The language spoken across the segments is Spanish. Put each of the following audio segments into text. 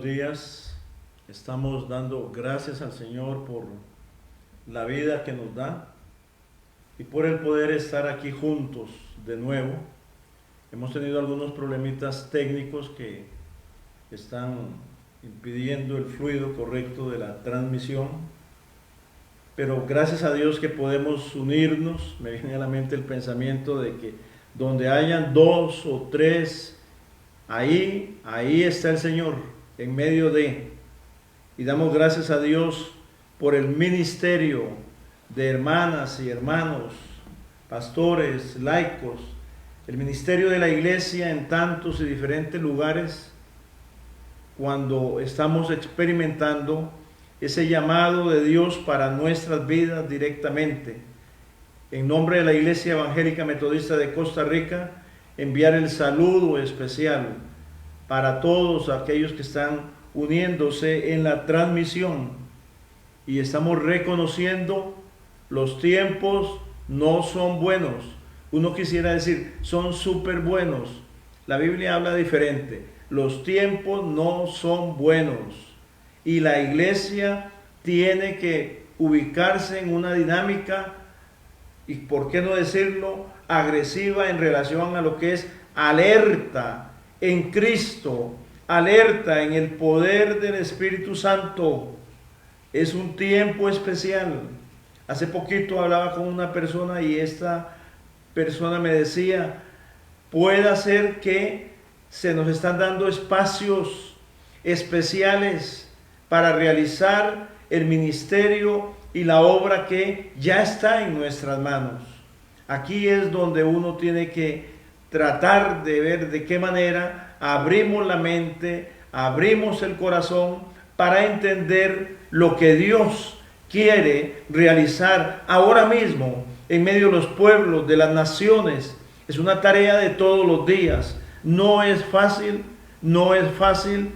días. Estamos dando gracias al Señor por la vida que nos da y por el poder estar aquí juntos de nuevo. Hemos tenido algunos problemitas técnicos que están impidiendo el fluido correcto de la transmisión, pero gracias a Dios que podemos unirnos. Me viene a la mente el pensamiento de que donde hayan dos o tres, ahí está el Señor, en medio de. Y damos gracias a Dios por el ministerio de hermanas y hermanos, pastores, laicos, el ministerio de la iglesia en tantos y diferentes lugares, cuando estamos experimentando ese llamado de Dios para nuestras vidas directamente. En nombre de la Iglesia Evangélica Metodista de Costa Rica, enviar el saludo especial para todos aquellos que están uniéndose en la transmisión, y estamos reconociendo los tiempos no son buenos. Uno quisiera decir, son súper buenos. La Biblia habla diferente. Los tiempos no son buenos y la iglesia tiene que ubicarse en una dinámica, y por qué no decirlo, agresiva en relación a lo que es alerta en Cristo, alerta en el poder del Espíritu Santo. Es un tiempo especial. Hace poquito hablaba con una persona y esta persona me decía, puede ser que se nos están dando espacios especiales para realizar el ministerio y la obra que ya está en nuestras manos. Aquí es donde uno tiene que tratar de ver de qué manera abrimos la mente, abrimos el corazón para entender lo que Dios quiere realizar ahora mismo en medio de los pueblos, de las naciones. Es una tarea de todos los días. No es fácil, no es fácil.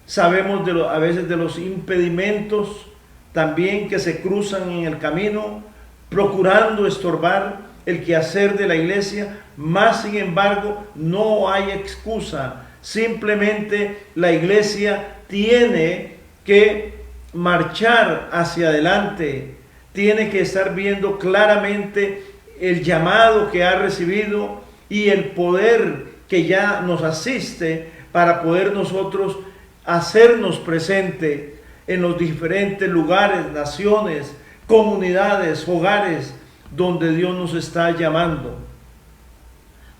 Sabemos a veces de los impedimentos también que se cruzan en el camino, procurando estorbar el quehacer de la iglesia. Más sin embargo, no hay excusa. Simplemente la iglesia tiene que marchar hacia adelante, tiene que estar viendo claramente el llamado que ha recibido y el poder que ya nos asiste para poder nosotros hacernos presente en los diferentes lugares, naciones, comunidades, hogares donde Dios nos está llamando.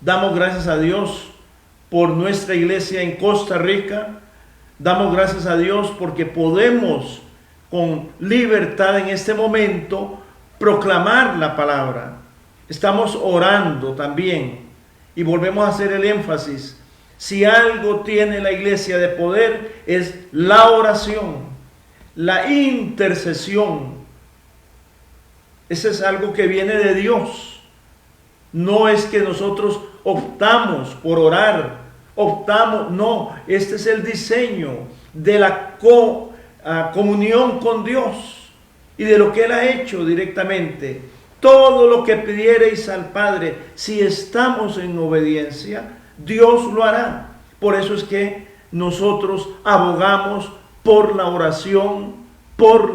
Damos gracias a Dios por nuestra iglesia en Costa Rica. Damos gracias a Dios porque podemos con libertad en este momento proclamar la palabra. Estamos orando también y volvemos a hacer el énfasis. Si algo tiene la iglesia de poder es la oración, la intercesión. Ese es algo que viene de Dios. No es que nosotros optamos por orar, no, este es el diseño de la comunión con Dios y de lo que Él ha hecho directamente. Todo lo que pidiereis al Padre, si estamos en obediencia, Dios lo hará. Por eso es que nosotros abogamos por la oración, por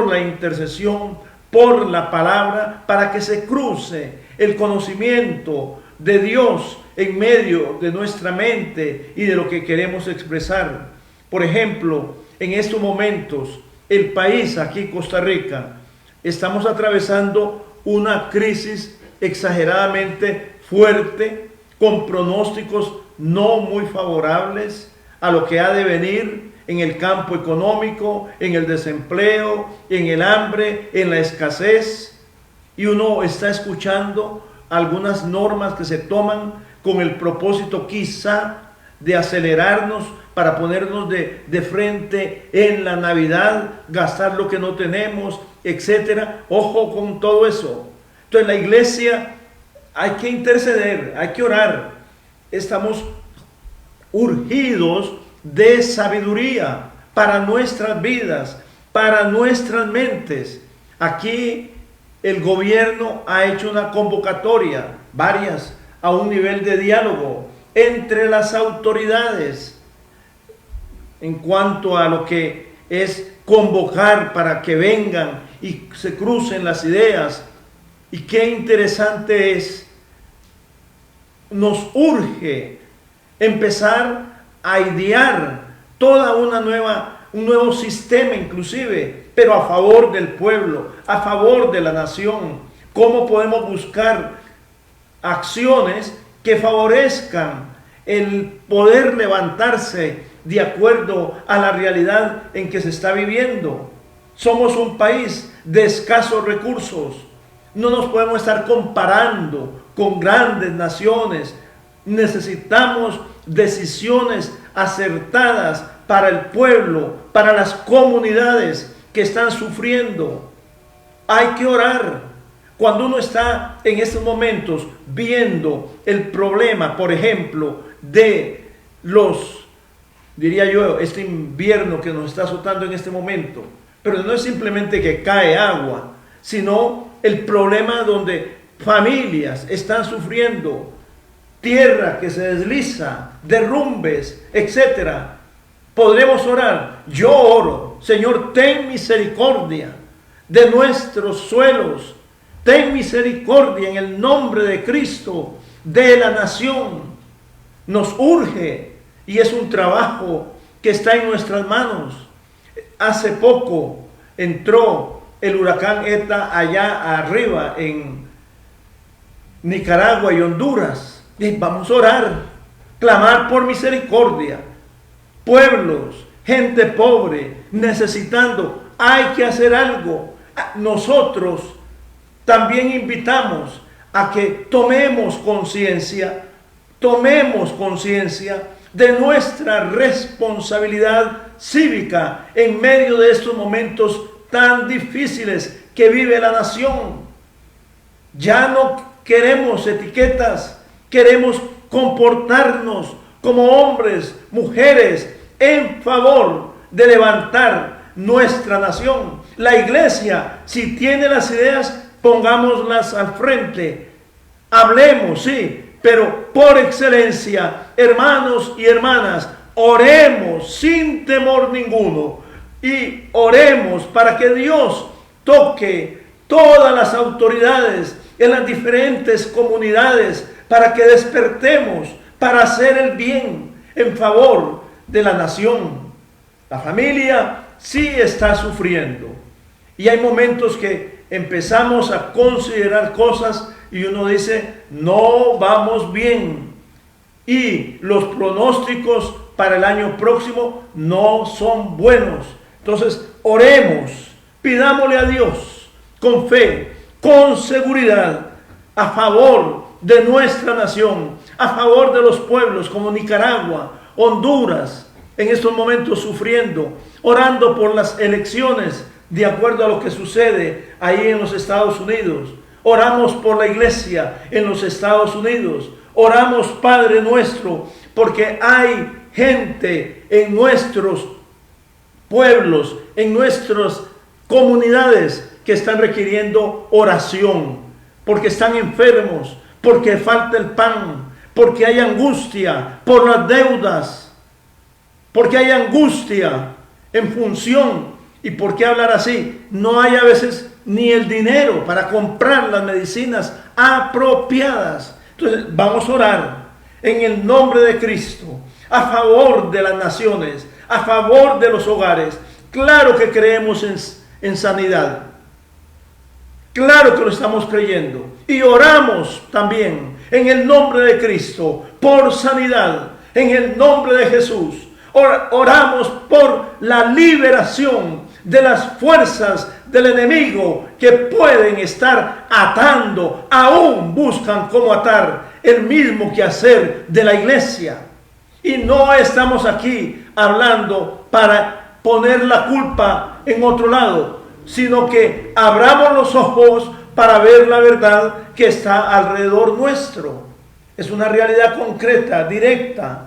la intercesión, por la palabra, para que se cruce el conocimiento de Dios en medio de nuestra mente y de lo que queremos expresar. Por ejemplo, en estos momentos, el país, aquí Costa Rica, estamos atravesando una crisis exageradamente fuerte, con pronósticos no muy favorables a lo que ha de venir en el campo económico, en el desempleo, en el hambre, en la escasez. Y uno está escuchando algunas normas que se toman con el propósito quizá de acelerarnos para ponernos de frente en la Navidad, gastar lo que no tenemos, etcétera. Ojo con todo eso. Entonces la iglesia hay que interceder, hay que orar. Estamos urgidos de sabiduría para nuestras vidas, para nuestras mentes. Aquí el gobierno ha hecho una convocatoria, varias, a un nivel de diálogo entre las autoridades en cuanto a lo que es convocar para que vengan y se crucen las ideas. Y qué interesante es, nos urge empezar a idear toda un nuevo sistema inclusive, pero a favor del pueblo, a favor de la nación. ¿Cómo podemos buscar acciones que favorezcan el poder levantarse de acuerdo a la realidad en que se está viviendo? Somos un país de escasos recursos. No nos podemos estar comparando con grandes naciones. Necesitamos decisiones acertadas para el pueblo, para las comunidades que están sufriendo. Hay que orar. Cuando uno está en estos momentos viendo el problema, por ejemplo, de diría yo, este invierno que nos está azotando en este momento, pero no es simplemente que cae agua, sino el problema donde familias están sufriendo, tierra que se desliza, derrumbes, etcétera. Podremos orar. Yo oro, Señor, ten misericordia de nuestros suelos, ten misericordia en el nombre de Cristo de la nación. Nos urge y es un trabajo que está en nuestras manos. Hace poco entró el huracán ETA allá arriba en Nicaragua y Honduras. Y vamos a orar, clamar por misericordia. Pueblos, gente pobre, necesitando. Hay que hacer algo. Nosotros también invitamos a que tomemos conciencia de nuestra responsabilidad cívica en medio de estos momentos tan difíciles que vive la nación. Ya no queremos etiquetas, queremos comportarnos como hombres, mujeres, en favor de levantar nuestra nación. La iglesia, si tiene las ideas, pongámoslas al frente. Hablemos, sí, pero por excelencia, hermanos y hermanas, oremos sin temor ninguno y oremos para que Dios toque todas las autoridades en las diferentes comunidades para que despertemos para hacer el bien en favor de la nación. La familia sí está sufriendo y hay momentos que empezamos a considerar cosas y uno dice, no vamos bien. Y los pronósticos para el año próximo no son buenos. Entonces, oremos, pidámosle a Dios con fe, con seguridad, a favor de nuestra nación, a favor de los pueblos como Nicaragua, Honduras, en estos momentos sufriendo, orando por las elecciones de acuerdo a lo que sucede ahí en los Estados Unidos. Oramos por la iglesia en los Estados Unidos. Oramos, Padre nuestro, porque hay gente en nuestros pueblos, en nuestras comunidades que están requiriendo oración, porque están enfermos, porque falta el pan, porque hay angustia por las deudas, porque hay angustia en función. ¿Y por qué hablar así? No hay a veces ni el dinero para comprar las medicinas apropiadas. Entonces vamos a orar en el nombre de Cristo a favor de las naciones, a favor de los hogares. Claro que creemos en sanidad, claro que lo estamos creyendo y oramos también en el nombre de Cristo por sanidad, en el nombre de Jesús. Oramos por la liberación de las fuerzas del enemigo que pueden estar atando, aún buscan cómo atar el mismo quehacer de la iglesia. Y no estamos aquí hablando para poner la culpa en otro lado, sino que abramos los ojos para ver la verdad que está alrededor nuestro. Es una realidad concreta, directa.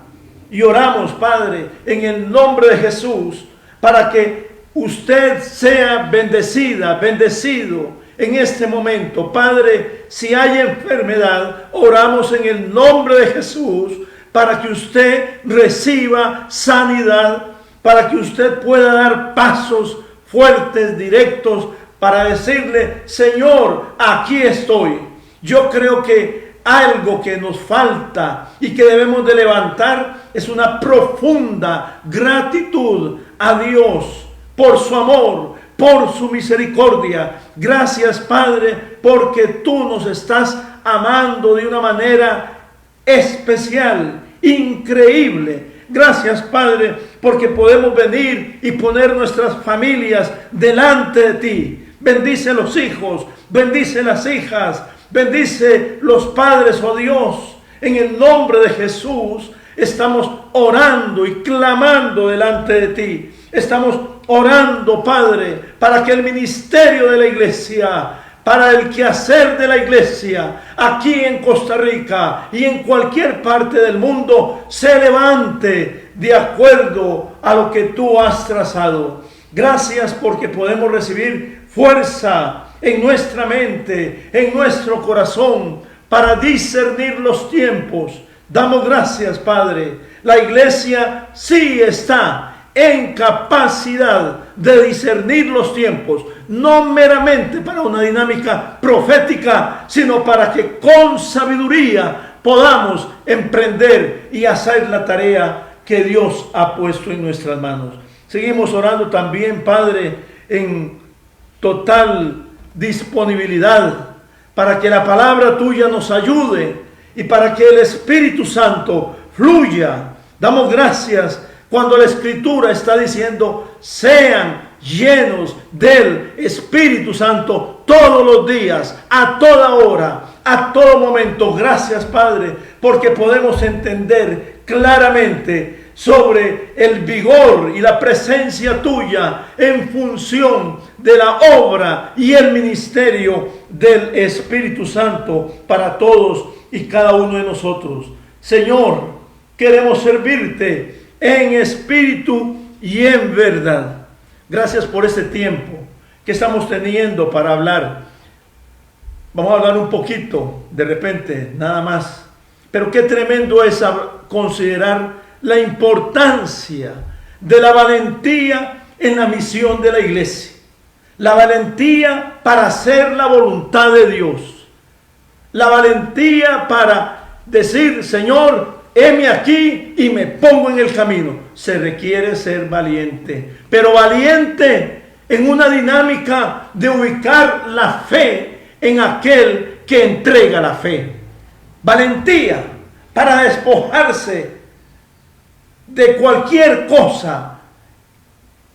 Y oramos, Padre, en el nombre de Jesús, para que usted sea bendecida, bendecido en este momento. Padre, si hay enfermedad, oramos en el nombre de Jesús para que usted reciba sanidad para que usted pueda dar pasos fuertes, directos, para decirle: Señor, aquí estoy. Yo creo que algo que nos falta y que debemos de levantar es una profunda gratitud a Dios por su amor, por su misericordia. Gracias, Padre, porque tú nos estás amando de una manera especial, increíble. Gracias, Padre, porque podemos venir y poner nuestras familias delante de ti. Bendice los hijos, bendice las hijas, bendice los padres, oh Dios. En el nombre de Jesús estamos orando y clamando delante de ti. Estamos orando, Padre, para que el ministerio de la iglesia, para el quehacer de la iglesia, aquí en Costa Rica y en cualquier parte del mundo, se levante de acuerdo a lo que tú has trazado. Gracias porque podemos recibir fuerza en nuestra mente, en nuestro corazón, para discernir los tiempos. Damos gracias, Padre. La iglesia sí está en capacidad de discernir los tiempos, no meramente para una dinámica profética, sino para que con sabiduría podamos emprender y hacer la tarea que Dios ha puesto en nuestras manos. Seguimos orando también, Padre, en total disponibilidad, para que la palabra tuya nos ayude y para que el Espíritu Santo fluya. Damos gracias cuando la Escritura está diciendo: sean llenos del Espíritu Santo todos los días, a toda hora, a todo momento. Gracias, Padre, porque podemos entender claramente sobre el vigor y la presencia tuya en función de la obra y el ministerio del Espíritu Santo para todos y cada uno de nosotros. Señor, queremos servirte en espíritu y en verdad. Gracias por este tiempo que estamos teniendo para hablar. Vamos a hablar un poquito, de repente, nada más. Pero qué tremendo es considerar la importancia de la valentía en la misión de la iglesia. La valentía para hacer la voluntad de Dios. La valentía para decir: Señor, heme aquí y me pongo en el camino. Se requiere ser valiente, pero valiente en una dinámica de ubicar la fe en aquel que entrega la fe. Valentía para despojarse de cualquier cosa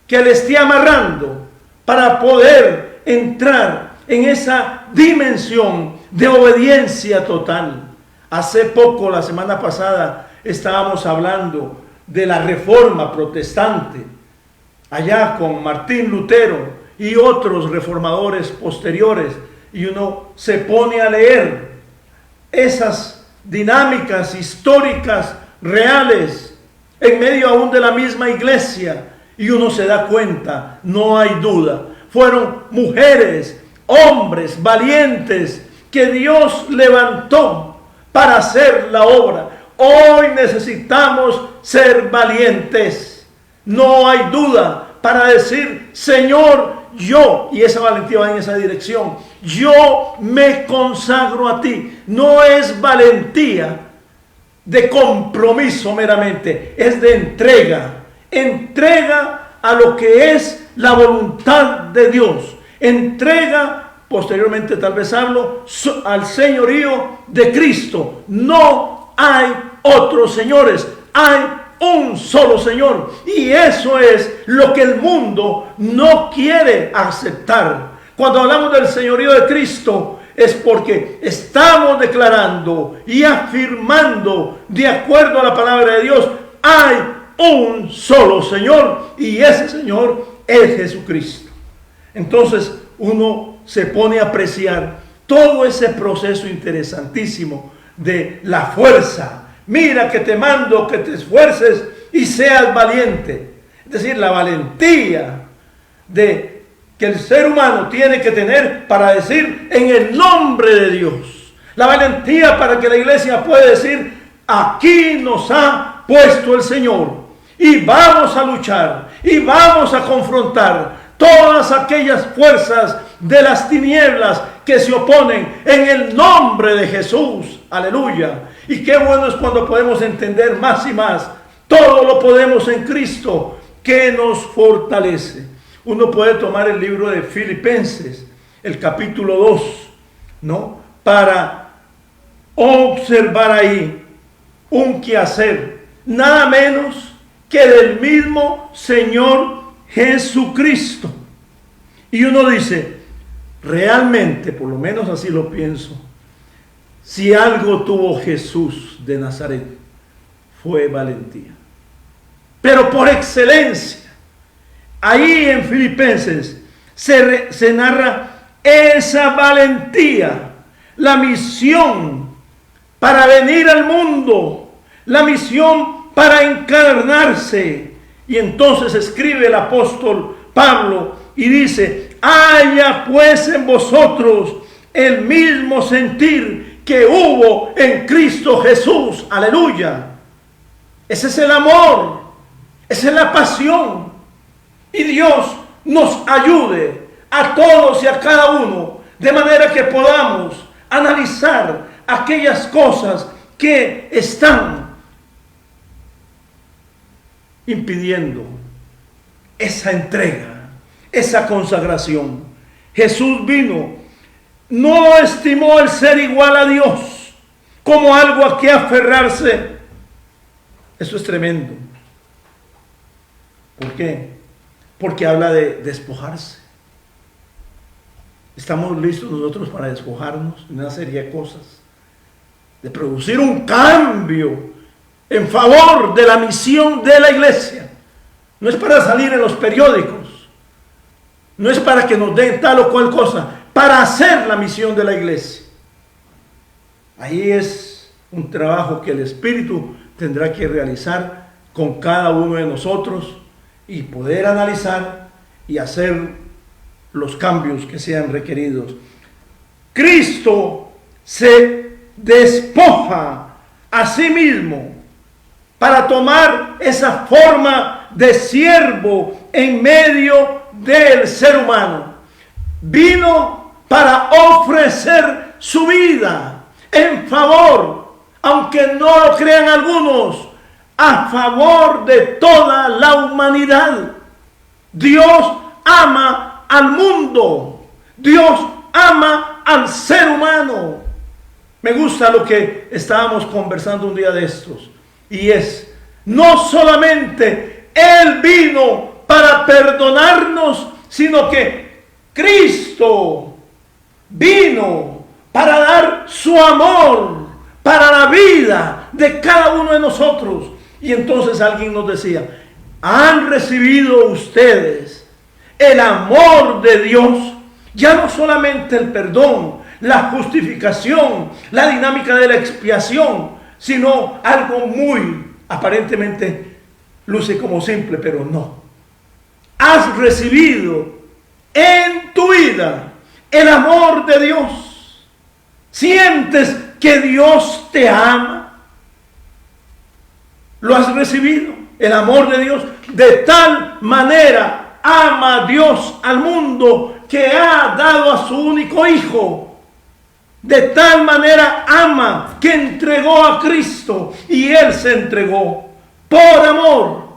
que le esté amarrando, para poder entrar en esa dimensión de obediencia total. Hace poco, la semana pasada, estábamos hablando de la Reforma Protestante, allá con Martín Lutero y otros reformadores posteriores, y uno se pone a leer esas dinámicas históricas reales en medio aún de la misma iglesia, y uno se da cuenta, no hay duda, fueron mujeres, hombres valientes que Dios levantó para hacer la obra. Hoy necesitamos ser valientes, no hay duda, para decir: Señor, yo, y esa valentía va en esa dirección, yo me consagro a ti. No es valentía de compromiso meramente, es de entrega a lo que es la voluntad de Dios, entrega, posteriormente tal vez hablo, al señorío de Cristo. No hay otros señores, hay un solo Señor, y eso es lo que el mundo no quiere aceptar. Cuando hablamos del señorío de Cristo, es porque estamos declarando y afirmando, de acuerdo a la palabra de Dios, hay un solo Señor, y ese Señor es Jesucristo. Entonces uno se pone a apreciar todo ese proceso interesantísimo de la fuerza. Mira que te mando que te esfuerces y seas valiente. Es decir, la valentía que el ser humano tiene que tener para decir: en el nombre de Dios. La valentía para que la iglesia pueda decir: aquí nos ha puesto el Señor. y vamos a luchar y vamos a confrontar todas aquellas fuerzas de las tinieblas que se oponen en el nombre de Jesús. Aleluya. Y qué bueno es cuando podemos entender más y más. Todo lo podemos en Cristo que nos fortalece. Uno puede tomar el libro de Filipenses, el capítulo 2, ¿no? Para observar ahí un quehacer, nada menos que del mismo Señor Jesucristo. Y uno dice, realmente, por lo menos así lo pienso, si algo tuvo Jesús de Nazaret, fue valentía. Pero por excelencia, ahí en Filipenses se narra esa valentía, la misión para venir al mundo, la misión para encarnarse. Y entonces escribe el apóstol Pablo y dice, haya pues en vosotros el mismo sentir que hubo en Cristo Jesús. Aleluya. Ese es el amor, esa es la pasión. Y Dios nos ayude a todos y a cada uno, de manera que podamos analizar aquellas cosas que están impidiendo esa entrega, esa consagración. Jesús vino, no estimó el ser igual a Dios como algo a que aferrarse. Eso es tremendo. ¿Por qué? Porque habla de despojarse. Estamos listos nosotros para despojarnos de una serie de cosas, de producir un cambio en favor de la misión de la iglesia. No es para salir en los periódicos, no es para que nos den tal o cual cosa, para hacer la misión de la iglesia. Ahí es un trabajo que el Espíritu tendrá que realizar con cada uno de nosotros y poder analizar y hacer los cambios que sean requeridos. Cristo se despoja a sí mismo para tomar esa forma de siervo en medio del ser humano. Vino para ofrecer su vida en favor, aunque no lo crean algunos, a favor de toda la humanidad. Dios ama al mundo. Dios ama al ser humano. Me gusta lo que estábamos conversando un día de estos. Y es, no solamente Él vino para perdonarnos, sino que Cristo vino para dar su amor para la vida de cada uno de nosotros. Y entonces alguien nos decía, ¿han recibido ustedes el amor de Dios? Ya no solamente el perdón, la justificación, la dinámica de la expiación, sino algo muy aparentemente luce como simple, pero no. Has recibido en tu vida el amor de Dios. ¿Sientes que Dios te ama? ¿Lo has recibido? El amor de Dios. De tal manera ama Dios al mundo que ha dado a su único Hijo. De tal manera ama que entregó a Cristo y Él se entregó por amor.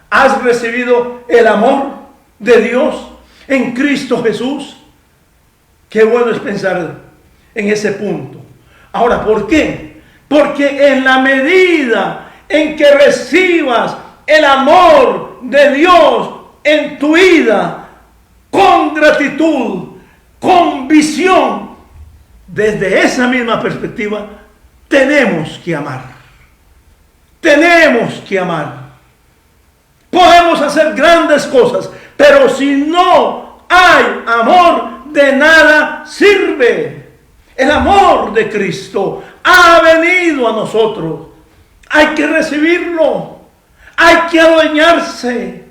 ¿Has recibido el amor de Dios en Cristo Jesús? Qué bueno es pensar en ese punto. Ahora, ¿por qué? Porque en la medida en que recibas el amor de Dios en tu vida, con gratitud, con visión, desde esa misma perspectiva, tenemos que amar. Tenemos que amar. Podemos hacer grandes cosas, pero si no hay amor, de nada sirve. El amor de Cristo ha venido a nosotros. Hay que recibirlo. Hay que adueñarse.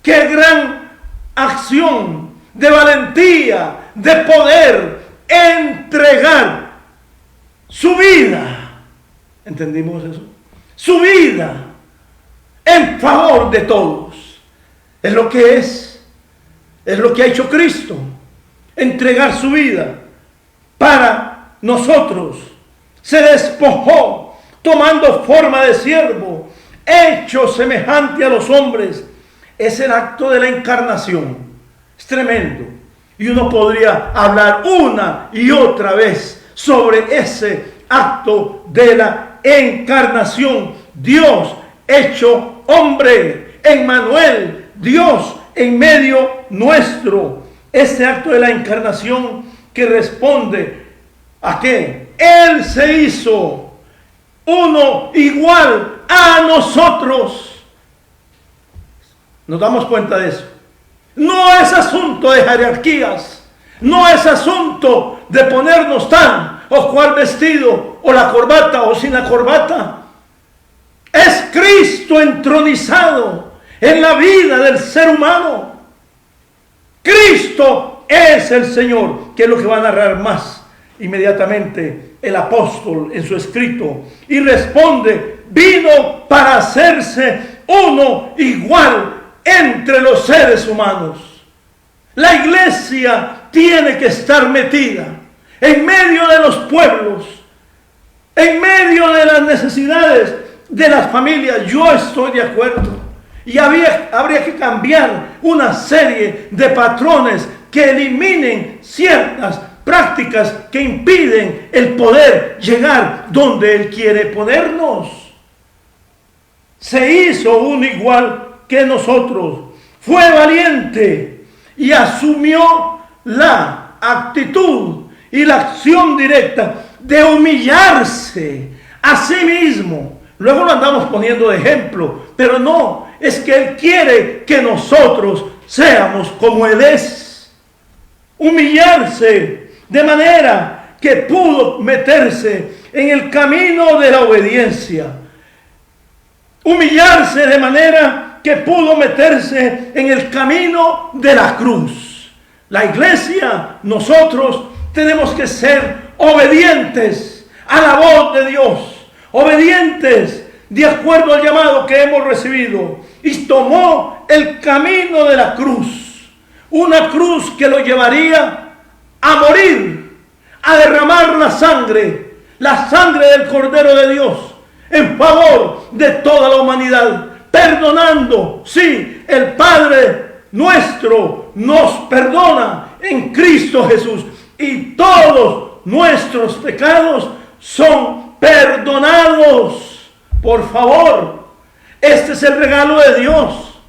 Qué gran acción de valentía, de poder entregar su vida. ¿Entendimos eso? Su vida en favor de todos. Es lo que es lo que ha hecho Cristo, entregar su vida para nosotros. Se despojó tomando forma de siervo, hecho semejante a los hombres. Es el acto de la encarnación. Es tremendo. Y uno podría hablar una y otra vez sobre ese acto de la encarnación. Dios hecho hombre, Emmanuel, Dios en medio nuestro. Este acto de la encarnación que responde ¿a qué? Él se hizo uno igual a nosotros. Nos damos cuenta de eso. No es asunto de jerarquías, no es asunto de ponernos tan o cual vestido, o la corbata o sin la corbata. Es Cristo entronizado en la vida del ser humano. Cristo es el Señor, que es lo que va a narrar más inmediatamente el apóstol en su escrito. Y responde, vino para hacerse uno igual entre los seres humanos. La iglesia tiene que estar metida en medio de los pueblos, en medio de las necesidades de las familias. Yo estoy de acuerdo. Y habría que cambiar una serie de patrones que eliminen ciertas prácticas que impiden el poder llegar donde Él quiere ponernos. Se hizo uno igual que nosotros. Fue valiente y asumió la actitud y la acción directa de humillarse a sí mismo. Luego lo andamos poniendo de ejemplo, pero no, es que Él quiere que nosotros seamos como Él es. Humillarse de manera que pudo meterse en el camino de la obediencia. Humillarse de manera que pudo meterse en el camino de la cruz. La iglesia, nosotros tenemos que ser obedientes a la voz de Dios. Obedientes de acuerdo al llamado que hemos recibido. Y tomó el camino de la cruz. Una cruz que lo llevaría a morir, a derramar la sangre del Cordero de Dios en favor de toda la humanidad, perdonando. Sí, el Padre nuestro nos perdona en Cristo Jesús y todos nuestros pecados son perdonados. Por favor, este es el regalo de Dios.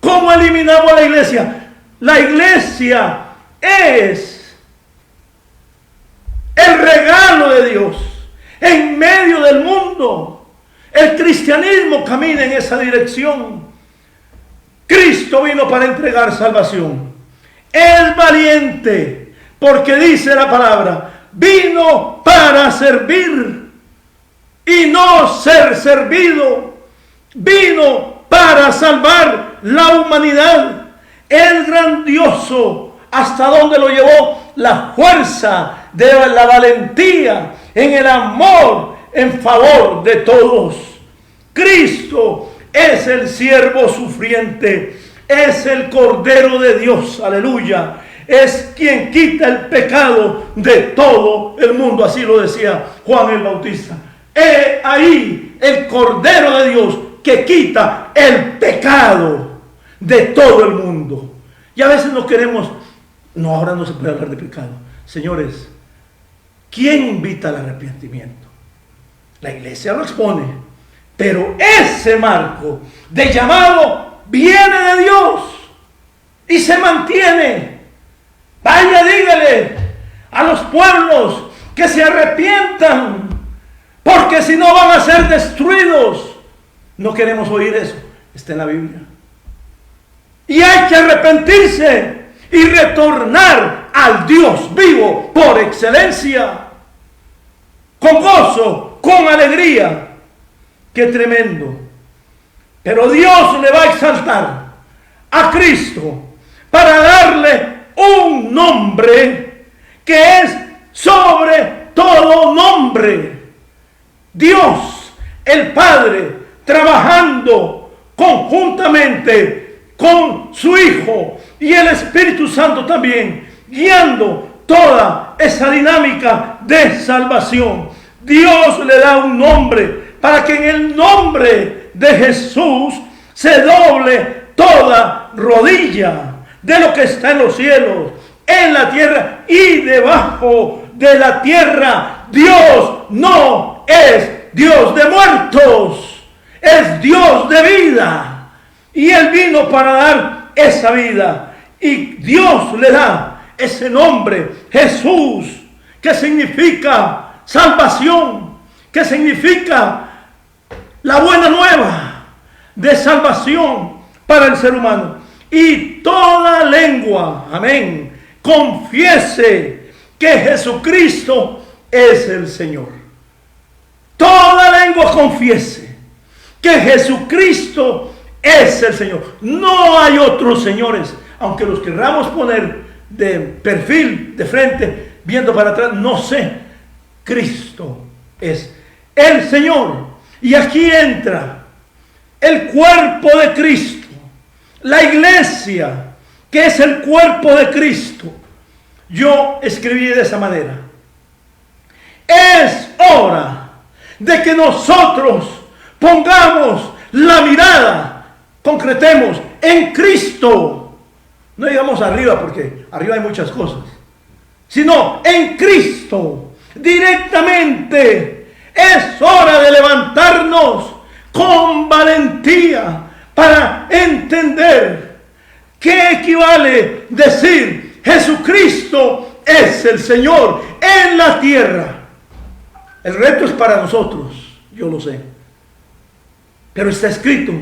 ¿Cómo eliminamos a la iglesia? La iglesia es el regalo de Dios en medio del mundo. El cristianismo camina en esa dirección. Cristo vino para entregar salvación. Es valiente porque dice la palabra, vino para servir y no ser servido. Vino para salvar la humanidad. Es grandioso hasta donde lo llevó la fuerza de la valentía en el amor en favor de todos. Cristo es el siervo sufriente, es el Cordero de Dios, aleluya. Es quien quita el pecado de todo el mundo, así lo decía Juan el Bautista. He ahí el Cordero de Dios que quita el pecado de todo el mundo. Y a veces no queremos, no, ahora no se puede hablar de pecado. Señores, ¿quién invita al arrepentimiento? La iglesia lo expone, pero ese marco de llamado viene de Dios y se mantiene. Vaya, dígale a los pueblos que se arrepientan, porque si no van a ser destruidos. No queremos oír eso, está en la Biblia. Y hay que arrepentirse y retornar al Dios vivo por excelencia, con gozo, con alegría. ¡Qué tremendo! Pero Dios le va a exaltar a Cristo para darle un nombre que es sobre todo nombre. Dios, el Padre, trabajando conjuntamente con su Hijo y el Espíritu Santo también, guiando toda esa dinámica de salvación. Dios le da un nombre para que en el nombre de Jesús se doble toda rodilla de lo que está en los cielos, en la tierra y debajo de la tierra. Dios no es Dios de muertos, es Dios de vida. Y Él vino para dar esa vida. Y Dios le da ese nombre, Jesús, que significa salvación, que significa la buena nueva de salvación para el ser humano. Y toda lengua, amén, confiese que Jesucristo es el Señor. Toda lengua confiese que Jesucristo es el Señor. No hay otros señores, aunque los querramos poner de perfil, de frente, viendo para atrás, no sé. Cristo es el Señor. Y aquí entra el cuerpo de Cristo, la iglesia, que es el cuerpo de Cristo. Yo escribí de esa manera: es hora de que nosotros pongamos la mirada, concretemos en Cristo. No digamos arriba, porque arriba hay muchas cosas, sino en Cristo directamente. Es hora de levantarnos con valentía para entender qué equivale decir Jesucristo es el Señor en la tierra. El reto es para nosotros, yo lo sé, pero está escrito.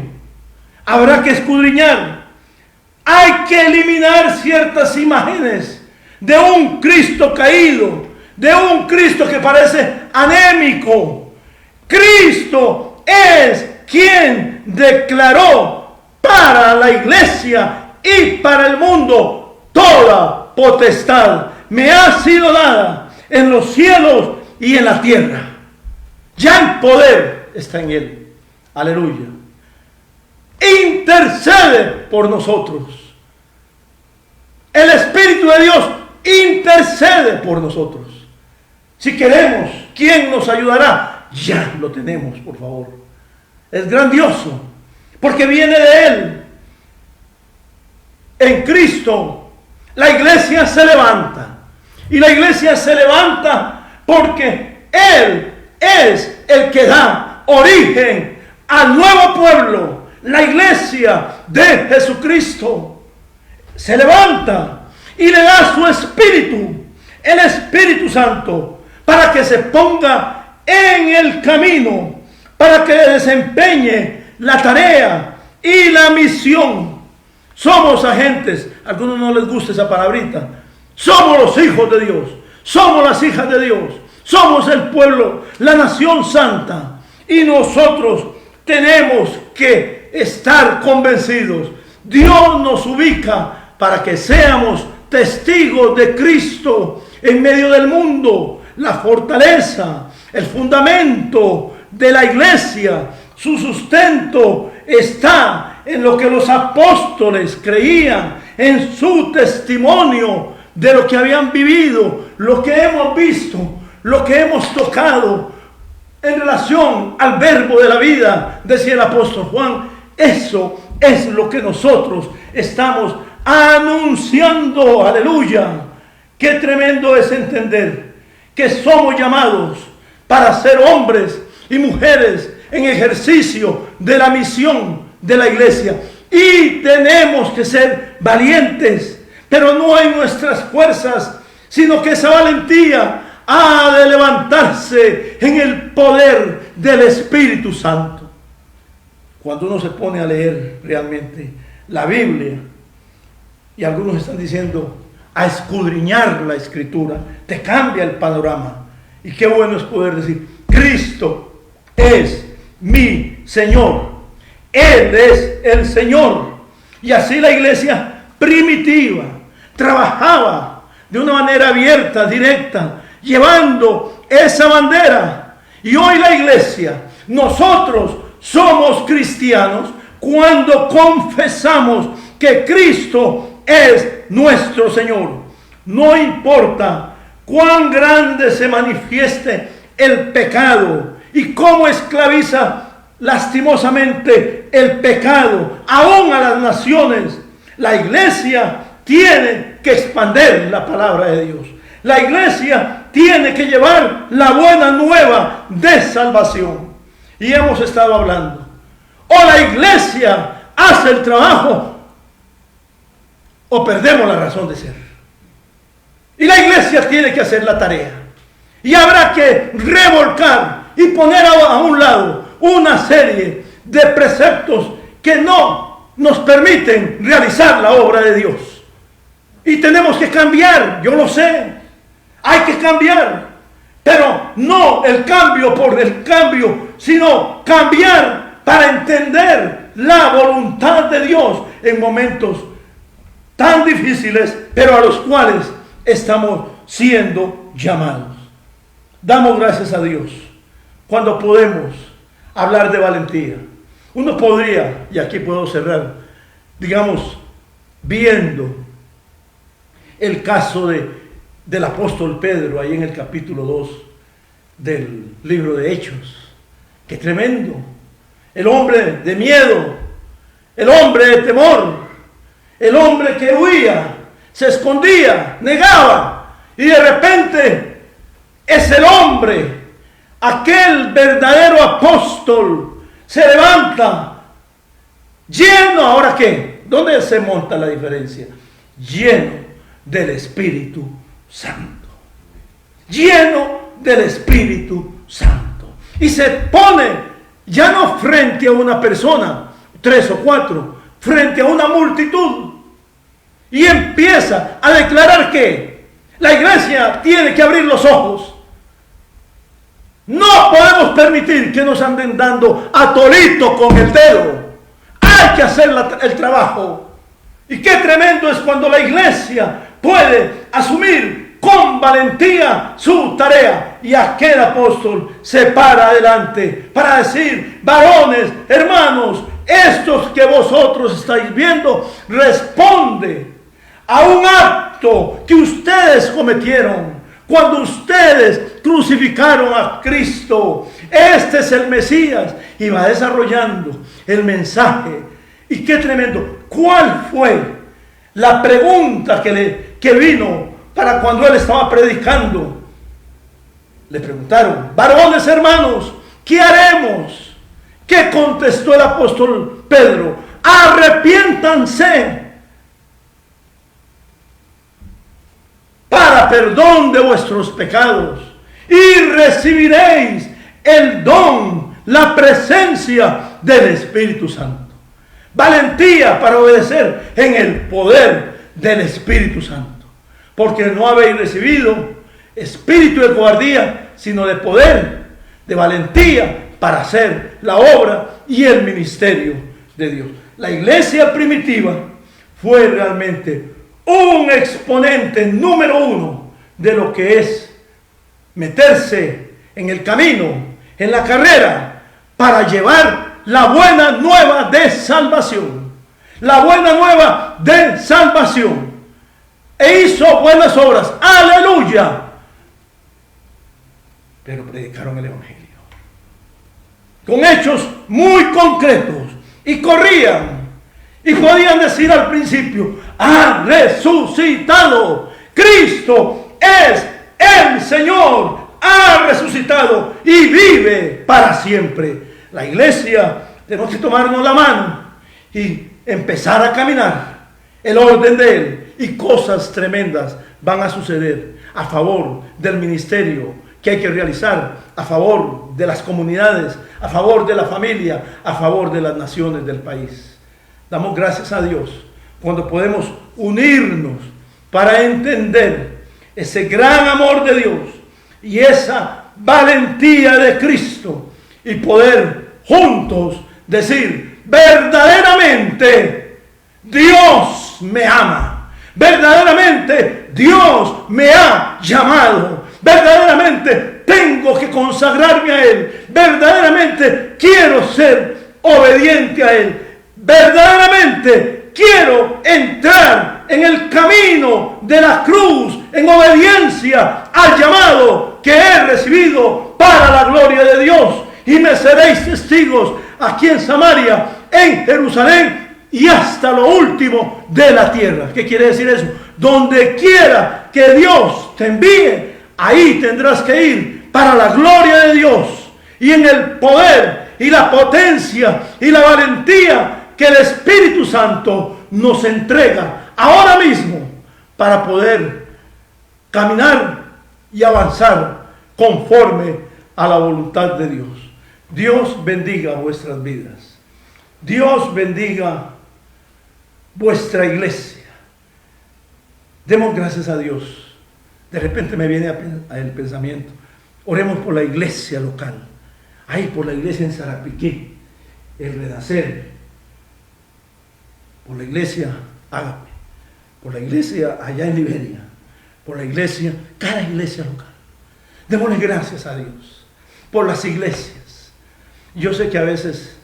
Habrá que escudriñar. Hay que eliminar ciertas imágenes de un Cristo caído, de un Cristo que parece anémico. Cristo es quien declaró para la iglesia y para el mundo: toda potestad me ha sido dada en los cielos y en la tierra. Ya el poder está en Él. Aleluya. Intercede por nosotros. El Espíritu de Dios intercede por nosotros. Si queremos, ¿quién nos ayudará? Ya lo tenemos, por favor. Es grandioso, porque viene de Él. En Cristo, la iglesia se levanta. Y la iglesia se levanta porque Él es el que da origen al nuevo pueblo. La iglesia de Jesucristo se levanta y le da su Espíritu, el Espíritu Santo, para que se ponga en el camino, para que desempeñe la tarea y la misión. Somos agentes, a algunos no les gusta esa palabrita. Somos los hijos de Dios, somos las hijas de Dios, somos el pueblo, la nación santa. Y nosotros tenemos que estar convencidos. Dios nos ubica para que seamos testigos de Cristo en medio del mundo. La fortaleza, el fundamento de la iglesia, su sustento está en lo que los apóstoles creían, en su testimonio de lo que habían vivido, lo que hemos visto, lo que hemos tocado en relación al verbo de la vida, decía el apóstol Juan. Eso es lo que nosotros estamos anunciando. Aleluya. Qué tremendo es entender que somos llamados para ser hombres y mujeres en ejercicio de la misión de la iglesia. Y tenemos que ser valientes, pero no en nuestras fuerzas, sino que esa valentía ha de levantarse en el poder del Espíritu Santo. Cuando uno se pone a leer realmente la Biblia, y algunos están diciendo a escudriñar la Escritura, te cambia el panorama. Y qué bueno es poder decir: Cristo es mi Señor, Él es el Señor. Y así la iglesia primitiva trabajaba de una manera abierta, directa, llevando esa bandera. Y hoy la iglesia, nosotros somos cristianos cuando confesamos que Cristo es nuestro Señor. No importa cuán grande se manifieste el pecado y cómo esclaviza lastimosamente el pecado aún a las naciones, la iglesia tiene que expandir la palabra de Dios. La iglesia tiene que llevar la buena nueva de salvación. Y hemos estado hablando, o la iglesia hace el trabajo o perdemos la razón de ser. Y la iglesia tiene que hacer la tarea. Y habrá que revolcar y poner a un lado una serie de preceptos que no nos permiten realizar la obra de Dios. Y tenemos que cambiar, yo lo sé. Hay que cambiar. Pero no el cambio por el cambio, sino cambiar para entender la voluntad de Dios en momentos tan difíciles, pero a los cuales estamos siendo llamados. Damos gracias a Dios cuando podemos hablar de valentía. Uno podría, y aquí puedo cerrar, digamos, viendo el caso del apóstol Pedro, ahí en el capítulo 2 del libro de Hechos. ¡Qué tremendo! El hombre de miedo, el hombre de temor, el hombre que huía, se escondía, negaba, y de repente es el hombre, aquel verdadero apóstol, se levanta, lleno, ¿ahora qué? ¿Dónde se monta la diferencia? Lleno del Espíritu Santo. Lleno del Espíritu Santo. Y se pone ya no frente a una persona, 3 o 4, frente a una multitud. Y empieza a declarar que la iglesia tiene que abrir los ojos. No podemos permitir que nos anden dando a tolito con el dedo. Hay que hacer el trabajo. Y qué tremendo es cuando la iglesia puede asumir con valentía su tarea. Y aquel apóstol se para adelante para decir: varones, hermanos, estos que vosotros estáis viendo responde a un acto que ustedes cometieron cuando ustedes crucificaron a Cristo. Este es el Mesías. Y va desarrollando el mensaje. Y qué tremendo. ¿Cuál fue la pregunta que vino para cuando él estaba predicando? Le preguntaron: varones, hermanos, ¿qué haremos? ¿Qué contestó el apóstol Pedro? Arrepiéntanse para perdón de vuestros pecados y recibiréis el don, la presencia del Espíritu Santo. Valentía para obedecer en el poder del Espíritu Santo, porque no habéis recibido espíritu de cobardía, sino de poder, de valentía para hacer la obra y el ministerio de Dios. La iglesia primitiva fue realmente un exponente número 1 de lo que es meterse en el camino, en la carrera, para llevar la buena nueva de salvación. La buena nueva de salvación. E hizo buenas obras. ¡Aleluya! Pero predicaron el Evangelio con hechos muy concretos. Y corrían. Y podían decir al principio: ha resucitado. Cristo es el Señor. Ha resucitado y vive para siempre. La iglesia tenemos que tomarnos la mano y empezar a caminar el orden de Él. Y cosas tremendas van a suceder a favor del ministerio que hay que realizar, a favor de las comunidades, a favor de la familia, a favor de las naciones del país. Damos gracias a Dios cuando podemos unirnos para entender ese gran amor de Dios y esa valentía de Cristo y poder juntos decir: verdaderamente Dios me ama, verdaderamente Dios me ha llamado, verdaderamente tengo que consagrarme a Él, verdaderamente quiero ser obediente a Él, verdaderamente quiero entrar en el camino de la cruz, en obediencia al llamado que he recibido para la gloria de Dios. Y me seréis testigos aquí en Samaria, en Jerusalén y hasta lo último de la tierra. ¿Qué quiere decir eso? Donde quiera que Dios te envíe, ahí tendrás que ir para la gloria de Dios y en el poder y la potencia y la valentía que el Espíritu Santo nos entrega ahora mismo para poder caminar y avanzar conforme a la voluntad de Dios. Dios bendiga vuestras vidas. Dios bendiga vuestra iglesia. Demos gracias a Dios. De repente me viene el pensamiento. Oremos por la iglesia local. Ahí por la iglesia en Sarapiquí, el Renacer. Por la iglesia Ágape. Por la iglesia allá en Liberia. Por la iglesia, cada iglesia local. Démosle gracias a Dios por las iglesias. Yo sé que a veces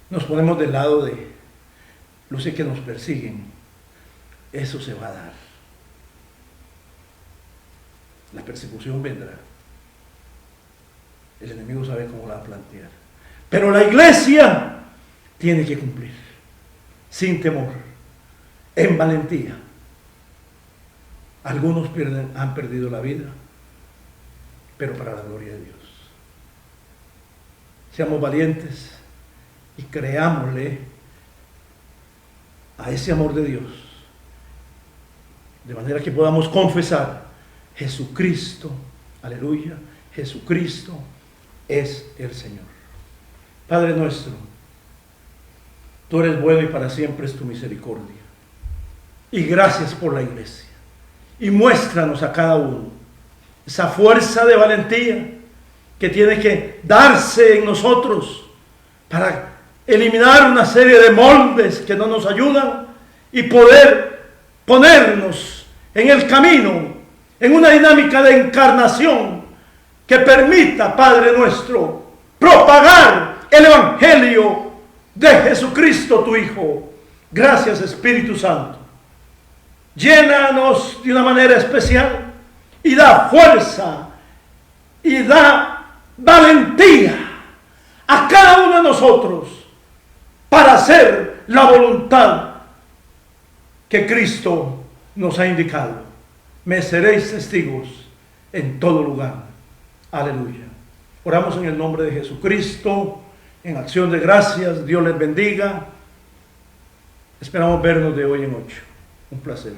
nos ponemos del lado de los que nos persiguen. Eso se va a dar. La persecución vendrá. El enemigo sabe cómo la va a plantear. Pero la iglesia tiene que cumplir. Sin temor. En valentía. Algunos han perdido la vida. Pero para la gloria de Dios. Seamos valientes y creámosle a ese amor de Dios. De manera que podamos confesar: Jesucristo, aleluya, Jesucristo es el Señor. Padre nuestro, tú eres bueno y para siempre es tu misericordia. Y gracias por la iglesia. Y muéstranos a cada uno esa fuerza de valentía que tiene que darse en nosotros para eliminar una serie de moldes que no nos ayudan y poder ponernos en el camino, en una dinámica de encarnación que permita, Padre nuestro, propagar el Evangelio de Jesucristo tu Hijo. Gracias, Espíritu Santo. Llénanos de una manera especial y da fuerza y da valentía a cada uno de nosotros para hacer la voluntad que Cristo nos ha indicado. Me seréis testigos en todo lugar. Aleluya. Oramos en el nombre de Jesucristo, en acción de gracias. Dios les bendiga. Esperamos vernos de hoy en 8. Un placer.